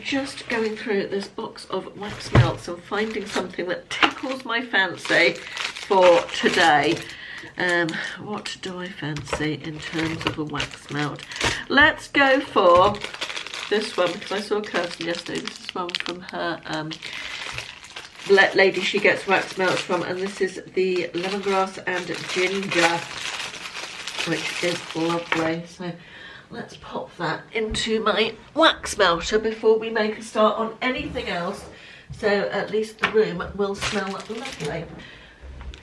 just going through this box of wax melts and finding something that tickles my fancy for today. What do I fancy in terms of a wax melt? Let's go for this one, because I saw Kirsten yesterday. This is one from her lady she gets wax melts from, and this is the lemongrass and ginger, which is lovely. So let's pop that into my wax melter before we make a start on anything else, so at least the room will smell lovely.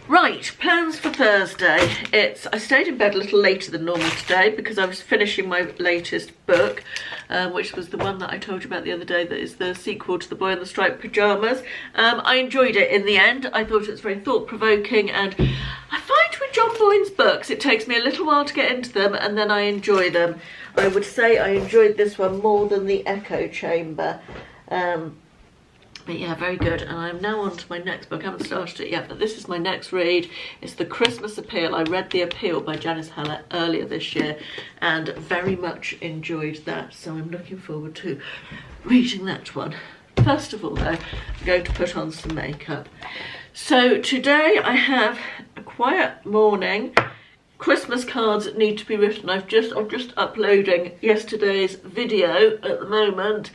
Right, plans for Thursday. I stayed in bed a little later than normal today because I was finishing my latest book, which was the one that I told you about the other day, that is the sequel to The Boy in the Striped Pyjamas. I enjoyed it in the end. I thought it was very thought-provoking, and I find with John Boyne's books it takes me a little while to get into them and then I enjoy them. I would say I enjoyed this one more than The Echo Chamber. But yeah, very good. And I'm now on to my next book. I haven't started it yet, but this is my next read. It's The Christmas Appeal. I read The Appeal by Janice Hallett earlier this year and very much enjoyed that. So I'm looking forward to reading that one. First of all though, I'm going to put on some makeup. So today I have a quiet morning. Christmas cards need to be written. I'm just uploading yesterday's video at the moment.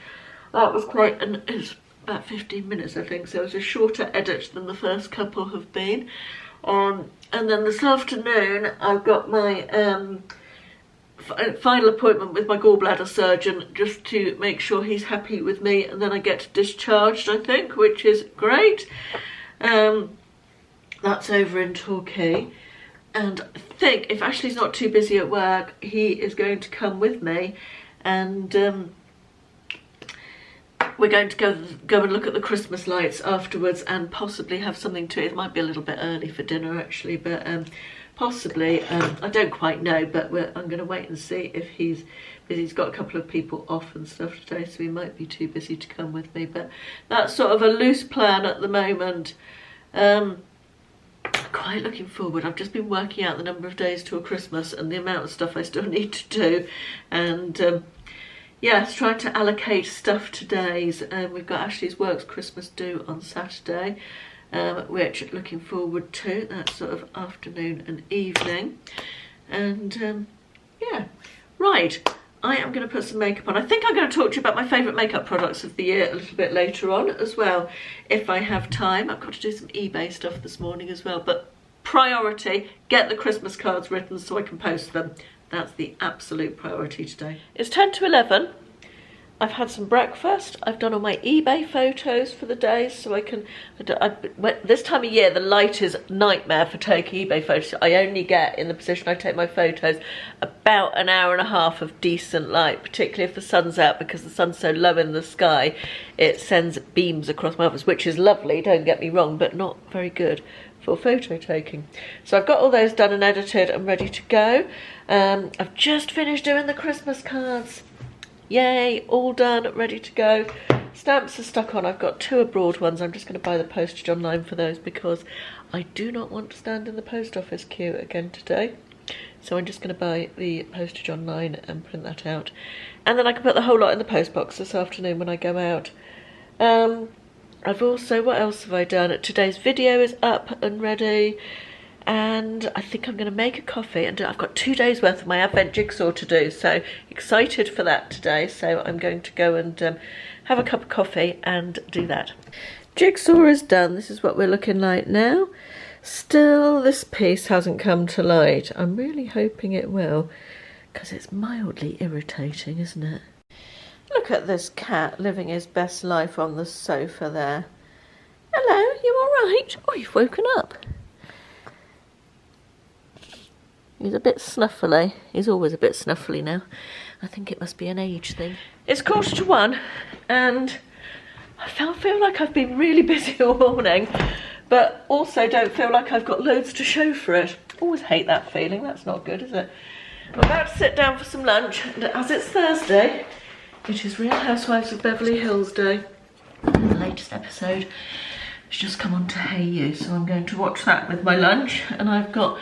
That was quite it's about 15 minutes, I think, so it's a shorter edit than the first couple have been. And then this afternoon I've got my final appointment with my gallbladder surgeon, just to make sure he's happy with me, and then I get discharged, I think, which is great. That's over in Torquay, and I think if Ashley's not too busy at work, he is going to come with me, and we're going to go and look at the Christmas lights afterwards and possibly have something to eat. It might be a little bit early for dinner actually, but possibly, I don't quite know, but I'm going to wait and see if he's busy. He's got a couple of people off and stuff today, so he might be too busy to come with me, but that's sort of a loose plan at the moment. Quite looking forward. I've just been working out the number of days till Christmas and the amount of stuff I still need to do, and yes, trying to allocate stuff to days. We've got Ashley's Works Christmas do on Saturday, which looking forward to. That's sort of afternoon and evening. And yeah, right, I am going to put some makeup on. I think I'm going to talk to you about my favourite makeup products of the year a little bit later on as well, if I have time. I've got to do some eBay stuff this morning as well, but priority, get the Christmas cards written so I can post them. That's the absolute priority today. It's 10 to 11. I've had some breakfast. I've done all my eBay photos for the day, so I can... this time of year, the light is a nightmare for taking eBay photos. I only get, in the position I take my photos, about an hour and a half of decent light, particularly if the sun's out, because the sun's so low in the sky, it sends beams across my office, which is lovely, don't get me wrong, but not very good for photo taking. So I've got all those done and edited and ready to go. I've just finished doing the Christmas cards. Yay, all done, ready to go. Stamps are stuck on. I've got 2 abroad ones. I'm just going to buy the postage online for those because I do not want to stand in the post office queue again today. So I'm just going to buy the postage online and print that out. And then I can put the whole lot in the post box this afternoon when I go out. I've also, what else have I done? Today's video is up and ready, and I think I'm going to make a coffee, and I've got 2 days worth of my Advent jigsaw to do, so excited for that today. So I'm going to go and have a cup of coffee and do that. Jigsaw is done. This is what we're looking like now. Still, this piece hasn't come to light. I'm really hoping it will, because it's mildly irritating, isn't it? Look at this cat living his best life on the sofa there. Hello, you all right? Oh, you've woken up. He's a bit snuffly. He's always a bit snuffly now. I think it must be an age thing. It's 1:45 and I feel like I've been really busy all morning, but also don't feel like I've got loads to show for it. Always hate that feeling. That's not good, is it? I'm about to sit down for some lunch, and as it's Thursday, it is Real Housewives of Beverly Hills Day. The latest episode has just come on to Hey You, so I'm going to watch that with my lunch. And I've got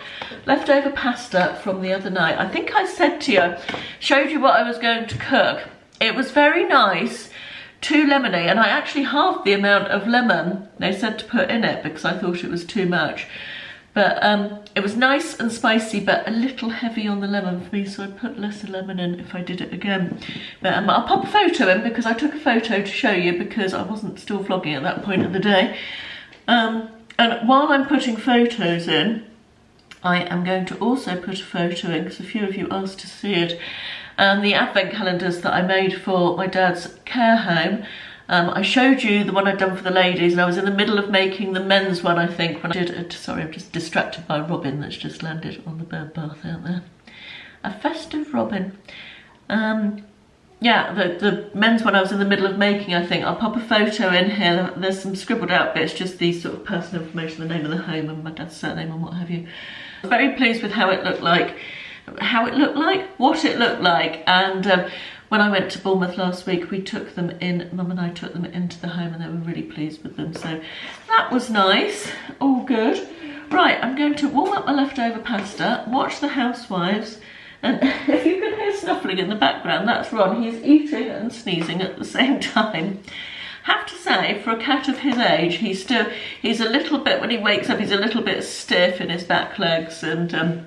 leftover pasta from the other night. I think I said to you, showed you what I was going to cook. It was very nice too lemony, and I actually halved the amount of lemon they said to put in it because I thought it was too much. But it was nice and spicy, but a little heavy on the lemon for me, so I'd put lesser lemon in if I did it again. But I'll pop a photo in because I took a photo to show you because I wasn't still vlogging at that point of the day. And while I'm putting photos in, I am going to also put a photo in because a few of you asked to see it. And the advent calendars that I made for my dad's care home. I showed you the one I'd done for the ladies, and I was in the middle of making the men's one, I think, when I did it. Sorry, I'm just distracted by Robin that's just landed on the bird bath out there. A festive Robin. Yeah, the men's one I was in the middle of making, I think. I'll pop a photo in here. There's some scribbled out bits, just these sort of personal information, the name of the home and my dad's surname and what have you. I was very pleased with how it looked like. What it looked like. And when I went to Bournemouth last week, we took them in, Mum and I took them into the home, and they were really pleased with them. So that was nice, all good. Right, I'm going to warm up my leftover pasta, watch The Housewives, and if you can hear snuffling in the background, that's Ron. He's eating and sneezing at the same time. Have to say, for a cat of his age, he's a little bit, when he wakes up, he's a little bit stiff in his back legs and a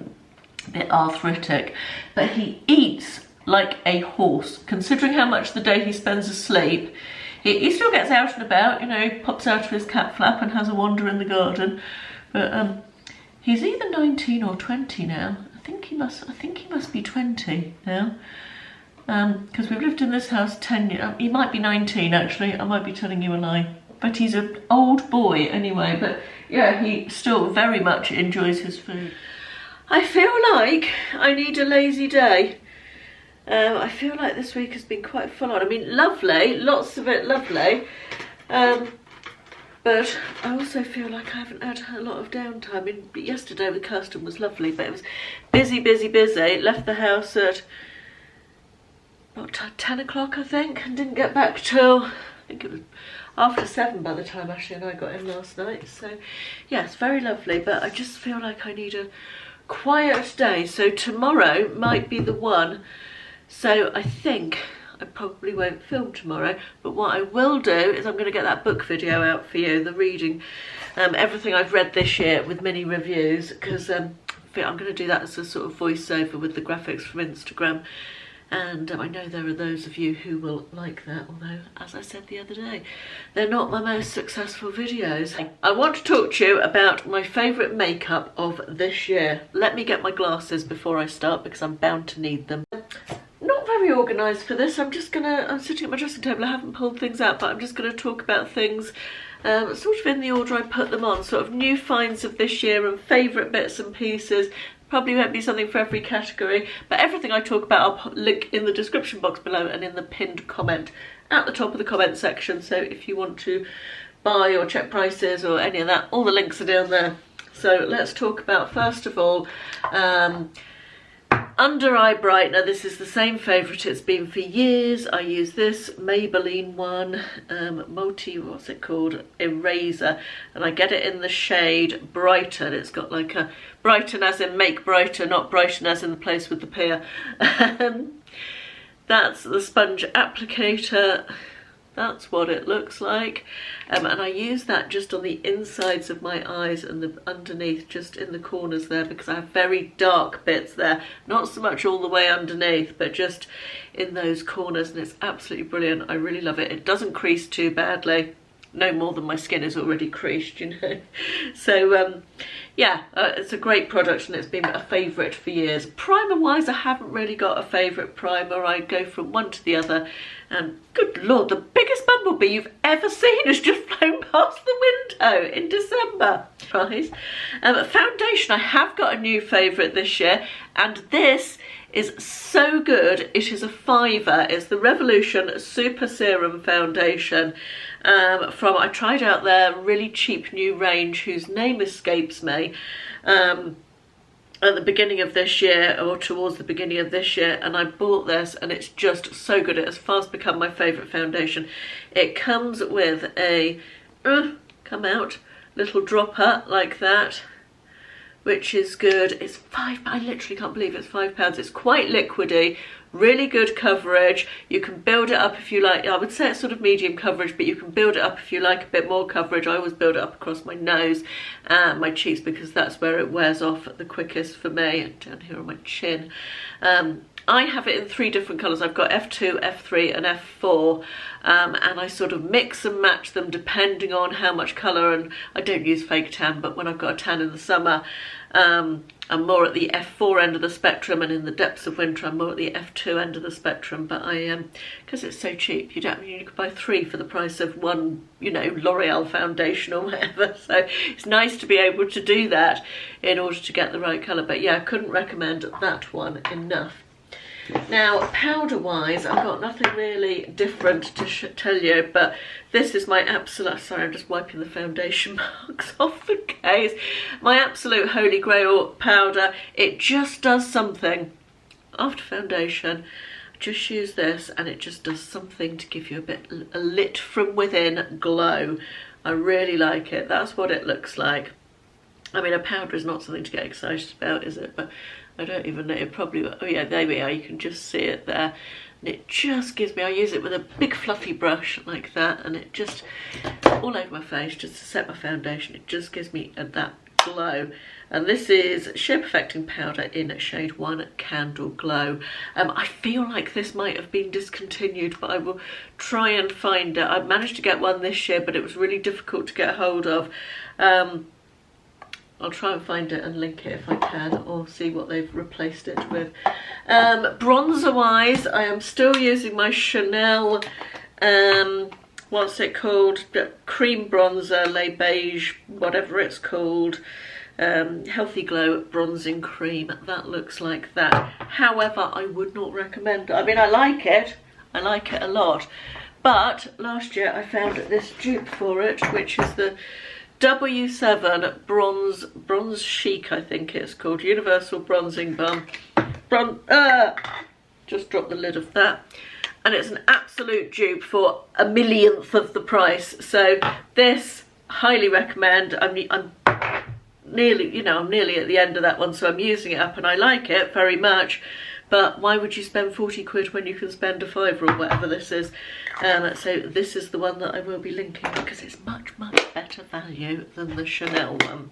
bit arthritic, but he eats like a horse, considering how much of the day he spends asleep. He still gets out and about, you know, pops out of his cat flap and has a wander in the garden. But he's either 19 or 20 now. I think he must be 20 now. Because we've lived in this house 10 years. He might be 19 actually. I might be telling you a lie. But he's an old boy anyway. But yeah, he still very much enjoys his food. I feel like I need a lazy day. I feel like this week has been quite full on. I mean, lovely, lots of it lovely. But I also feel like I haven't had a lot of downtime. I mean, yesterday with Kirsten was lovely, but it was busy. Left the house at, what, 10 o'clock, I think, and didn't get back till, I think it was after 7 by the time Ashley and I got in last night. So, yeah, it's very lovely, but I just feel like I need a quiet day. So tomorrow might be the one. So I think I probably won't film tomorrow, but what I will do is I'm going to get that book video out for you, the reading, everything I've read this year with mini reviews, because I'm going to do that as a sort of voiceover with the graphics from Instagram. And I know there are those of you who will like that, although, as I said the other day, they're not my most successful videos. I want to talk to you about my favourite makeup of this year. Let me get my glasses before I start, because I'm bound to need them. Not very organised for this. I'm sitting at my dressing table. I haven't pulled things out, but I'm just going to talk about things sort of in the order I put them on. Sort of new finds of this year and favourite bits and pieces. Probably won't be something for every category, but everything I talk about I'll link in the description box below and in the pinned comment at the top of the comment section. So if you want to buy or check prices or any of that, all the links are down there. So let's talk about, first of all, under eye brightener. This is the same favourite it's been for years. I use this Maybelline one, what's it called, eraser, and I get it in the shade Brighten. It's got like a brighten as in make brighter, not brighten as in the place with the pier. That's the sponge applicator. That's what it looks like, and I use that just on the insides of my eyes and the underneath, just in the corners there, because I have very dark bits there, not so much all the way underneath, but just in those corners, and it's absolutely brilliant. I really love it. It doesn't crease too badly, no more than my skin is already creased, you know. So yeah, it's a great product and it's been a favourite for years. Primer wise, I haven't really got a favourite primer. I go from one to the other, and good lord, the biggest bumblebee you've ever seen has just flown past the window in December. Right. Foundation, I have got a new favourite this year, and this is so good. It is a £5. It's the Revolution Super Serum Foundation from, I tried out their really cheap new range whose name escapes me at the beginning of this year, or towards the beginning of this year, and I bought this and it's just so good. It has fast become my favourite foundation. It comes with a little dropper like that which is good. It's I literally can't believe it's £5. It's quite liquidy, really good coverage. You can build it up if you like. I would say it's sort of medium coverage, but you can build it up if you like a bit more coverage. I always build it up across my nose and my cheeks because that's where it wears off the quickest for me, and down here on my chin. I have it in 3 different colours. I've got F2, F3 and F4, and I sort of mix and match them depending on how much colour, and I don't use fake tan, but when I've got a tan in the summer, I'm more at the F4 end of the spectrum, and in the depths of winter I'm more at the F2 end of the spectrum. But because it's so cheap, you could buy 3 for the price of one, you know, L'Oreal foundation or whatever, so it's nice to be able to do that in order to get the right colour. But yeah, I couldn't recommend that one enough. Now, powder wise, I've got nothing really different to tell you, but this is my absolute, sorry, I'm just wiping the foundation marks off the case, my absolute holy grail powder. It just does something after foundation. Just use this and it just does something to give you a lit from within glow. I really like it. That's what it looks like. I mean, a powder is not something to get excited about, is it? But I don't even know, it probably, oh yeah, there we are, you can just see it there. And it just gives me, I use it with a big fluffy brush like that, and it just, all over my face, just to set my foundation, it just gives me that glow. And this is Sheer Perfecting Powder in shade 1, Candle Glow. I feel like this might have been discontinued, but I will try and find it. I managed to get one this year, but it was really difficult to get hold of. I'll try and find it and link it if I can, or see what they've replaced it with. Bronzer wise, I am still using my Chanel, what's it called? Cream bronzer, Le Beige, whatever it's called. Healthy Glow bronzing cream. That looks like that. However, I would not recommend it. I mean, I like it a lot, but last year I found this dupe for it, which is the W7 Bronze Chic, I think it's called, Universal Bronzing Balm. Just dropped the lid of that. And it's an absolute dupe for a millionth of the price. So this, highly recommend. I'm nearly, you know, I'm nearly at the end of that one, so I'm using it up and I like it very much. But why would you spend 40 quid when you can spend a £5 or whatever this is? So this is the one that I will be linking because it's much, much better value than the Chanel one.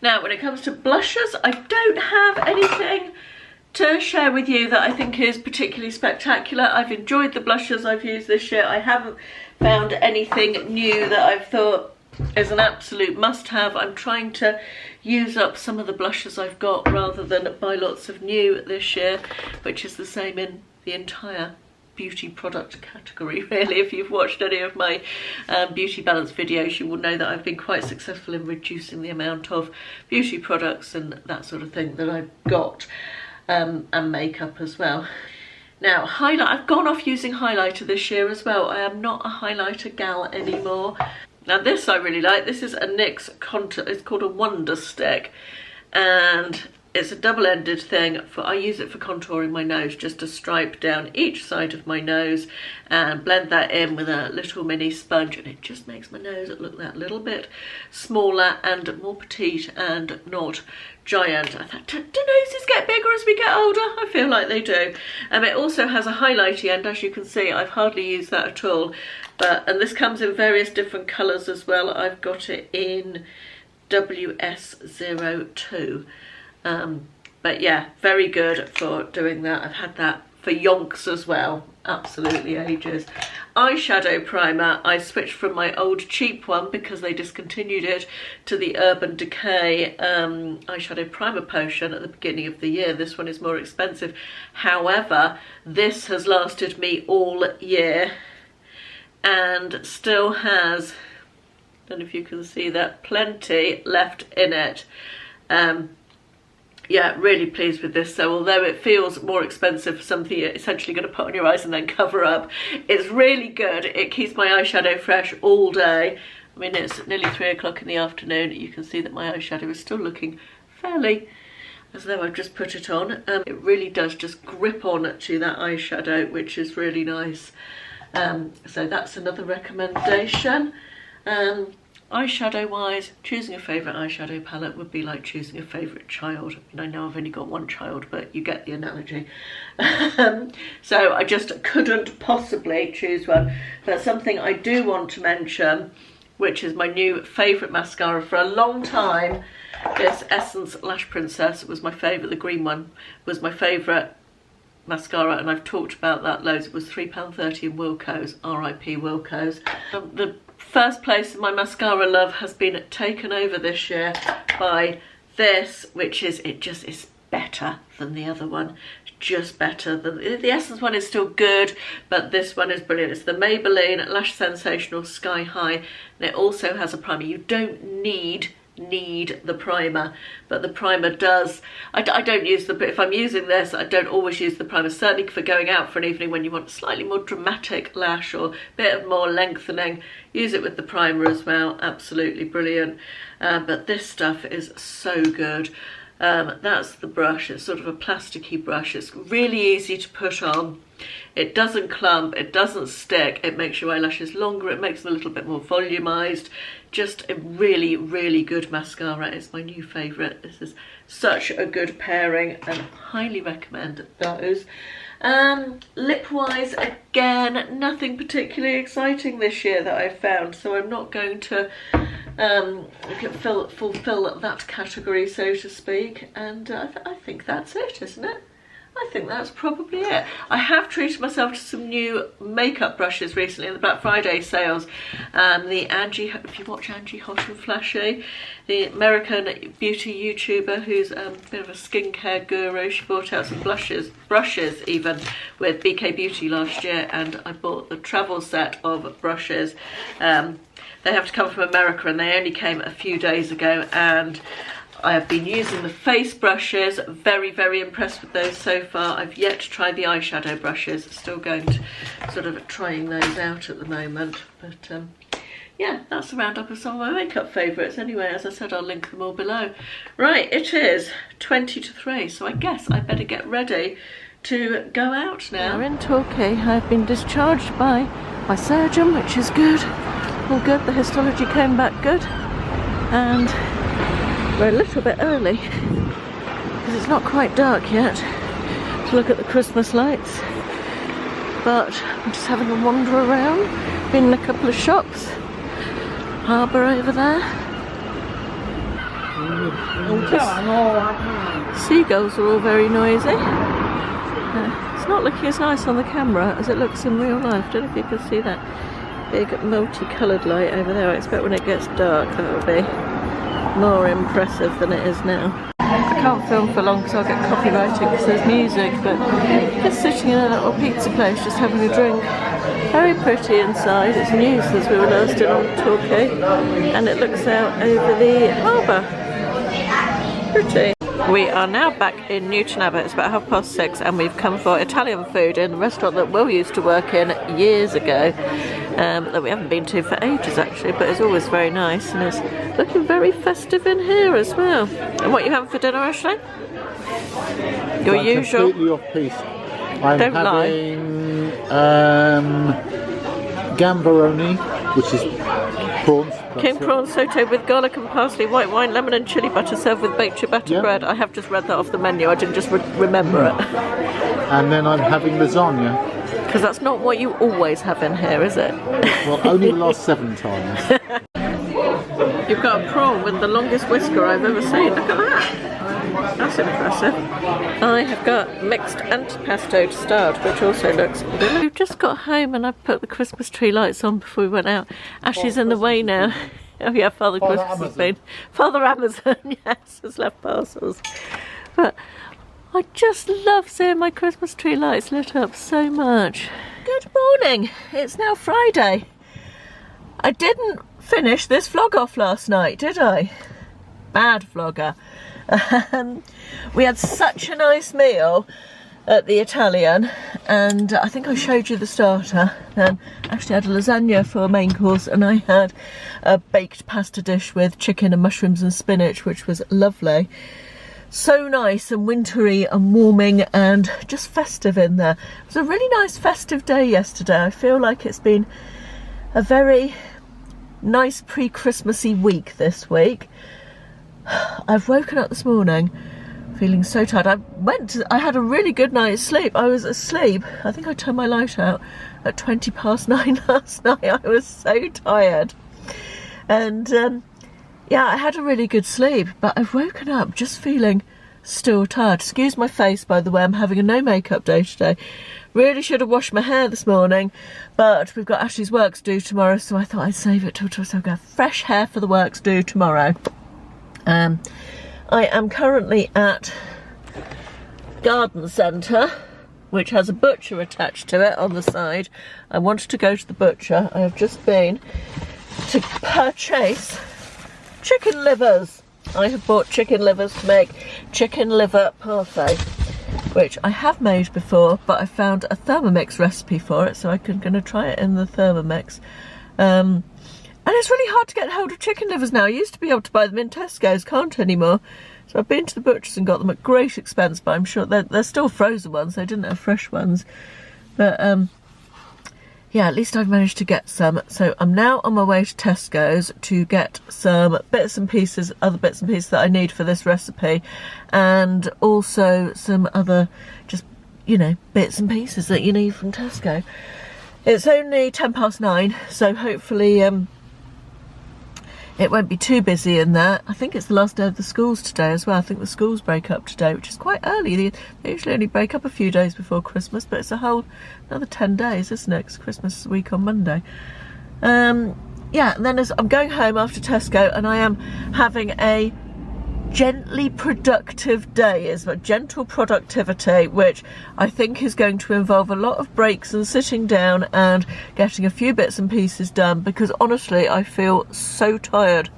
Now, when it comes to blushes, I don't have anything to share with you that I think is particularly spectacular. I've enjoyed the blushes I've used this year. I haven't found anything new that I've thought is an absolute must-have. I'm trying to use up some of the blushes I've got rather than buy lots of new this year, which is the same in the entire beauty product category, really. If you've watched any of my beauty balance videos, you will know that I've been quite successful in reducing the amount of beauty products and that sort of thing that I've got, and makeup as well. Now, highlight, I've gone off using highlighter this year as well. I am not a highlighter gal anymore. Now this I really like. This is a NYX contour, it's called a Wonder Stick, and it's a double-ended thing. I use it for contouring my nose, just to stripe down each side of my nose and blend that in with a little mini sponge, and it just makes my nose look that little bit smaller and more petite and not giant. I thought, do noses get bigger as we get older? I feel like they do. It also has a highlighty end, as you can see. I've hardly used that at all. And this comes in various different colours as well. I've got it in WS02. But yeah, very good for doing that. I've had that for yonks as well, absolutely ages. Eyeshadow primer, I switched from my old cheap one because they discontinued it to the Urban Decay eyeshadow primer potion at the beginning of the year. This one is more expensive. However, this has lasted me all year and still has, I don't know if you can see that, plenty left in it. Yeah, really pleased with this. So although it feels more expensive for something you're essentially going to put on your eyes and then cover up, it's really good. It keeps my eyeshadow fresh all day. I mean, it's nearly 3 o'clock in the afternoon. You can see that my eyeshadow is still looking fairly as though I've just put it on. It really does just grip on to that eyeshadow, which is really nice. So that's another recommendation. eyeshadow wise, choosing a favourite eyeshadow palette would be like choosing a favourite child. I mean, I know I've only got one child, but you get the analogy. So I just couldn't possibly choose one. But something I do want to mention, which is my new favourite mascara for a long time, this Essence Lash Princess was my favourite. The green one was my favourite mascara, and I've talked about that loads. It was £3.30 in Wilko's, RIP Wilko's. The first place in my mascara love has been taken over this year by this, which is, it just is better than the other one. Just better than the Essence one is still good, but this one is brilliant. It's the Maybelline Lash Sensational Sky High, and it also has a primer. You don't need the primer, but the primer does. I don't use the, if I'm using this, I don't always use the primer, certainly for going out for an evening when you want slightly more dramatic lash or a bit of more lengthening. Use it with the primer as well, absolutely brilliant. But this stuff is so good. That's the brush. It's sort of a plasticky brush. It's really easy to put on. It doesn't clump, it doesn't stick, it makes your eyelashes longer, it makes them a little bit more volumized. Just a really, really good mascara. It's my new favourite. This is such a good pairing and highly recommend those. Lip wise, again, nothing particularly exciting this year that I've found, so I'm not going to fulfill that category, so to speak, and I think that's it, isn't it? I think that's probably it. I have treated myself to some new makeup brushes recently in the Black Friday sales. The Angie, if you watch Angie Hot and Flashy, the American beauty YouTuber who's a bit of a skincare guru, she brought out some brushes even with BK Beauty last year, and I bought the travel set of brushes. They have to come from America and they only came a few days ago, and I have been using the face brushes, very, very impressed with those so far. I've yet to try the eyeshadow brushes, still going to sort of trying those out at the moment. But yeah, that's a roundup of some of my makeup favourites. Anyway, as I said, I'll link them all below. Right, it is 20 to 3, so I guess I better get ready to go out now. We're in Torquay. I've been discharged by my surgeon, which is good. All good, the histology came back good. And we're a little bit early because it's not quite dark yet to look at the Christmas lights, but I'm just having a wander around. Been in a couple of shops, harbour over there. Seagulls are all very noisy. It's not looking as nice on the camera as it looks in real life. Don't know if you can see that big multicoloured light over there. I expect when it gets dark that will be more impressive than it is now. I can't film for long because I'll get copyrighted because there's music, but just sitting in a little pizza place just having a drink. Very pretty inside. It's new since we were last in on Torquay, and it looks out over the harbour. Pretty. We are now back in Newton Abbot. It's about 6:30 and we've come for Italian food in a restaurant that Will used to work in years ago, that we haven't been to for ages actually, but it's always very nice, and it's looking very festive in here as well. And what are you having for dinner, Ashley? Your usual? Completely off piece. I'm Don't having gambaroni, which is prawns. King prawn sauté with garlic and parsley, white wine, lemon and chilli butter, served with baked ciabatta bread. I have just read that off the menu, I didn't just remember it. And then I'm having lasagna. Because that's not what you always have in here, is it? Well, only the last 7 times. You've got a prawn with the longest whisker I've ever seen. Look at that. That's impressive. I have got mixed antipasto to start, which also looks good. We've just got home and I've put the Christmas tree lights on before we went out. Ashley's in the way now. Oh yeah, Father Christmas has been. Father Amazon, yes, has left parcels. But I just love seeing my Christmas tree lights lit up so much. Good morning. It's now Friday. I didn't finish this vlog off last night, did I? Bad vlogger. We had such a nice meal at the Italian, and I think I showed you the starter. Then actually had a lasagna for a main course, and I had a baked pasta dish with chicken and mushrooms and spinach, which was lovely. So nice and wintry and warming and just festive in there. It was a really nice festive day yesterday. I feel like it's been a very nice pre-Christmassy week this week. I've woken up this morning feeling so tired. I had a really good night's sleep. I was asleep. I think I turned my light out at 9:20 last night. I was so tired. And yeah, I had a really good sleep, but I've woken up just feeling still tired. Excuse my face, by the way, I'm having a no makeup day today. Really should have washed my hair this morning, but we've got Ashley's works due tomorrow, so I thought I'd save it till tomorrow, so I've got fresh hair for the works due tomorrow. I am currently at Garden Centre, which has a butcher attached to it on the side. I wanted to go to the butcher. I have just been to purchase chicken livers. I have bought chicken livers to make chicken liver parfait, which I have made before, but I found a Thermomix recipe for it, so I'm going to try it in the Thermomix. And it's really hard to get hold of chicken livers now. I used to be able to buy them in Tesco's, can't anymore. So I've been to the butcher's and got them at great expense, but I'm sure they're still frozen ones. They didn't have fresh ones. But yeah, at least I've managed to get some. So I'm now on my way to Tesco's to get some bits and pieces, other bits and pieces that I need for this recipe, and also some other just, you know, bits and pieces that you need from Tesco. It's only 9:10, so hopefully it won't be too busy in there. I think it's the last day of the schools today as well. I think the schools break up today, which is quite early. They usually only break up a few days before Christmas, but it's a whole another 10 days, isn't it? 'Cause Christmas is a week on Monday. Yeah, and then I'm going home after Tesco, and I am having a gently productive day. It's about gentle productivity, which I think is going to involve a lot of breaks and sitting down and getting a few bits and pieces done, because honestly I feel so tired.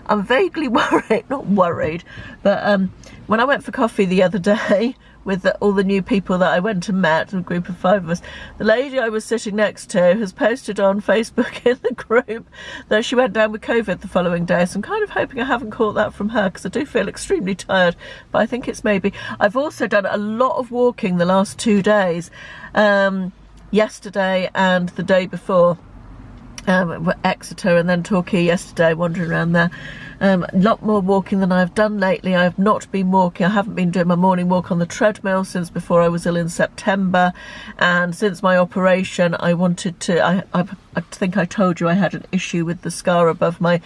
I'm vaguely worried, not worried, but when I went for coffee the other day with all the new people that I went and met, a group of 5 of us, the lady I was sitting next to has posted on Facebook in the group that she went down with COVID the following day. So I'm kind of hoping I haven't caught that from her, because I do feel extremely tired, but I think it's maybe. I've also done a lot of walking the last 2 days, yesterday and the day before. Exeter and then Torquay yesterday, wandering around there. A lot more walking than I've done lately. I have not been walking. I haven't been doing my morning walk on the treadmill since before I was ill in September, and since my operation I wanted to, I think I told you I had an issue with the scar above my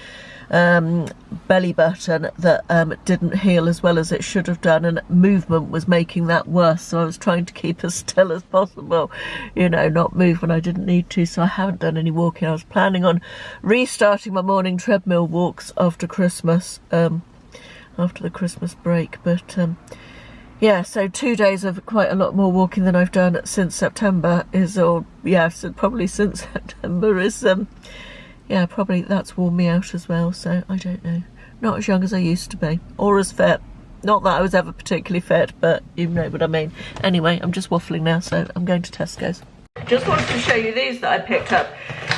belly button that didn't heal as well as it should have done, and movement was making that worse, so I was trying to keep as still as possible, you know, not move when I didn't need to. So I haven't done any walking. I was planning on restarting my morning treadmill walks after Christmas, after the Christmas break, but yeah, so 2 days of quite a lot more walking than I've done since September is, or yeah, so probably since September is yeah, probably that's worn me out as well, so I don't know. Not as young as I used to be, or as fit. Not that I was ever particularly fit, but you know what I mean. Anyway, I'm just waffling now, so I'm going to Tesco's. Just wanted to show you these that I picked up.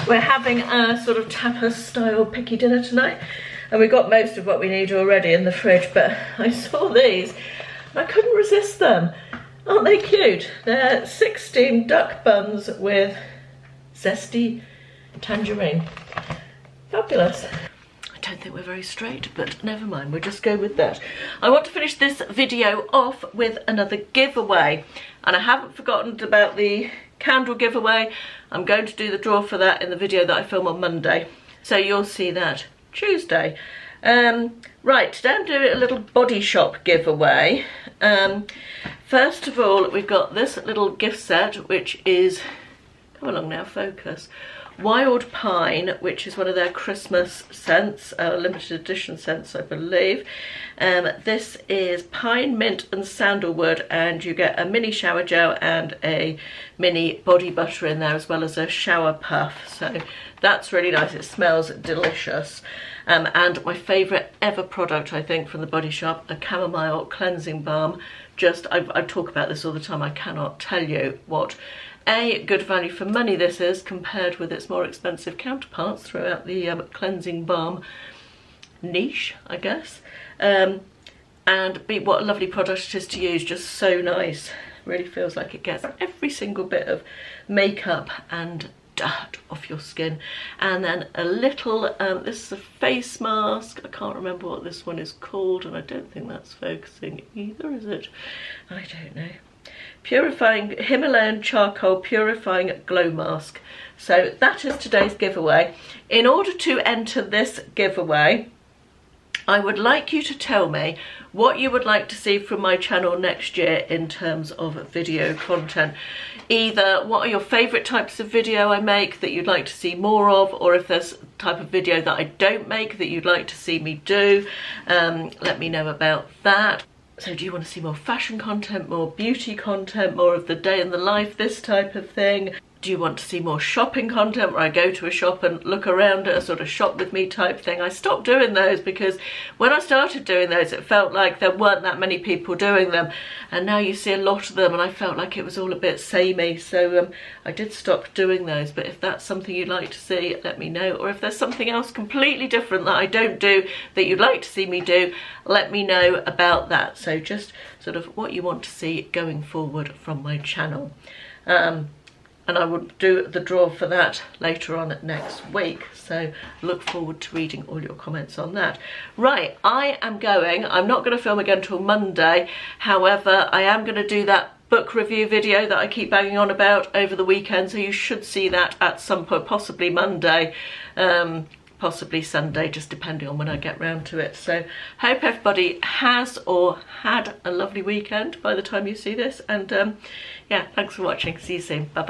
We're having a sort of tapas-style picky dinner tonight, and we've got most of what we need already in the fridge, but I saw these, and I couldn't resist them. Aren't they cute? They're 16 duck buns with zesty tangerine. Fabulous. I don't think we're very straight, but never mind, we'll just go with that. I want to finish this video off with another giveaway, and I haven't forgotten about the candle giveaway. I'm going to do the draw for that in the video that I film on Monday, so you'll see that Tuesday. Right, today I'm doing a little Body Shop giveaway. First of all, we've got this little gift set, which is, come along now, focus, Wild Pine, which is one of their Christmas scents, limited edition scents, I believe. This is pine, mint and sandalwood, and you get a mini shower gel and a mini body butter in there, as well as a shower puff. So that's really nice. It smells delicious. And my favourite ever product, I think, from the Body Shop, a chamomile cleansing balm. I talk about this all the time. I cannot tell you what a good value for money this is compared with its more expensive counterparts throughout the cleansing balm niche, I guess. And what a lovely product it is to use, just so nice. Really feels like it gets every single bit of makeup and dirt off your skin. And then a little, this is a face mask. I can't remember what this one is called, and I don't think that's focusing either, is it? I don't know. Purifying Himalayan charcoal purifying glow mask. So that is today's giveaway. In order to enter this giveaway, I would like you to tell me what you would like to see from my channel next year in terms of video content. Either what are your favourite types of video I make that you'd like to see more of, or if there's a type of video that I don't make that you'd like to see me do, let me know about that. So do you want to see more fashion content, more beauty content, more of the day in the life, this type of thing? Do you want to see more shopping content where I go to a shop and look around at a sort of shop with me type thing? I stopped doing those because when I started doing those it felt like there weren't that many people doing them, and now you see a lot of them and I felt like it was all a bit samey, so I did stop doing those. But if that's something you'd like to see, let me know. Or if there's something else completely different that I don't do that you'd like to see me do, let me know about that. So just sort of what you want to see going forward from my channel. And I will do the draw for that later on next week. So look forward to reading all your comments on that. Right, I am going. I'm not going to film again till Monday. However, I am going to do that book review video that I keep banging on about over the weekend. So you should see that at some point, possibly Monday, possibly Sunday, just depending on when I get round to it. So hope everybody has or had a lovely weekend by the time you see this. And yeah, thanks for watching. See you soon. Bye bye.